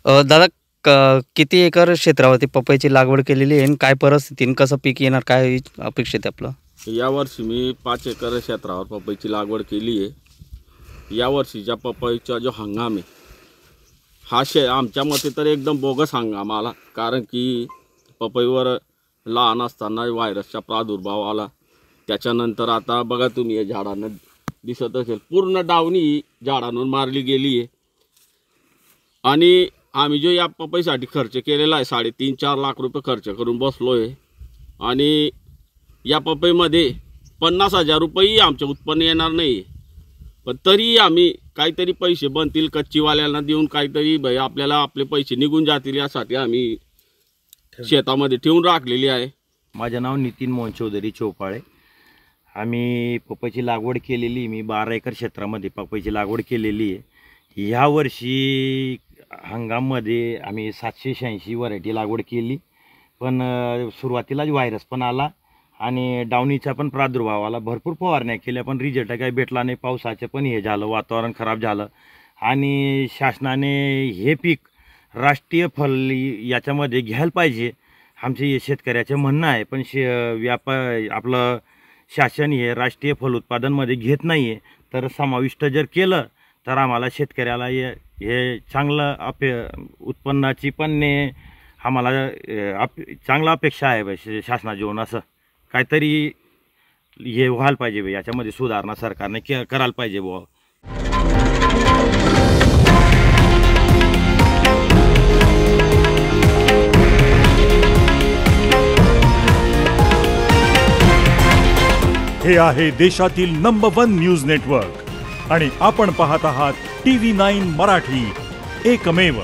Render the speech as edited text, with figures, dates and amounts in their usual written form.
दादा, किती एकर क्षेत्रावरती पपईची लागवड केलेली आहे आणि काय परिस्थितीने कसं पीक येणार, काय अपेक्षित आहे आपलं? यावर्षी मी 5 एकर क्षेत्रावर पपईची लागवड केली आहे। यावर्षीच्या पपईचा जो हंगाम आहे हा आमच्या मते तर एकदम बोगस हंगाम आला, कारण की पपईवर लहान असताना व्हायरसचा प्रादुर्भाव आला। त्याच्यानंतर आता बघा तुम्ही, या झाडांना दिसत असेल पूर्ण डावणी झाडांवर मारली गेली आहे। आणि आम्ही जो या पपईसाठी खर्च केलेला आहे 3.5-4 लाख रुपये खर्च करून बसलो आहे। आणि या पपईमध्ये 50,000 रुपये आमचे उत्पन्न येणार नाही, पण तरी आम्ही काहीतरी पैसे बनतील कच्चीवाल्यांना देऊन, काहीतरी भाई आपल्याला आपले पैसे निघून जातील यासाठी आम्ही शेतामध्ये ठेवून राखलेली आहे। माझे नाव नितीन मोहन चौधरी चौपाळे। आम्ही पपईची लागवड केलेली, मी 12 एकर क्षेत्रामध्ये पपईची लागवड केलेली आहे। ह्या वर्षी हंगाममध्ये आम्ही 786 व्हरायटी लागवड केली, पण सुरुवातीलाच व्हायरस पण आला आणि डावणीचा पण प्रादुर्भाव आला। भरपूर फवारण्या केल्या पण रिझल्ट काही भेटला नाही। पावसाचं पण हे झालं, वातावरण खराब झालं आणि शासनाने हे पीक राष्ट्रीय फल याच्यामध्ये घ्यायला पाहिजे आमचे शेतकऱ्याचे म्हणणं आहे। पण आपलं शासन हे राष्ट्रीय फल उत्पादनमध्ये घेत नाही आहे, तर समाविष्ट जर केलं तर आम्हाला शेतकऱ्याला हे चांगलं उत्पन्नाची पण आम्हाला चांगला अपेक्षा आहे शासनाकडून। असं काहीतरी हे व्हायला पाहिजे, याच्यामध्ये सुधारणा सरकारने करायला पाहिजे बुवा। हे आहे देशातील नंबर 1 न्यूज नेटवर्क आणि आपण पाहत आहात TV9 मराठी, एकमेव।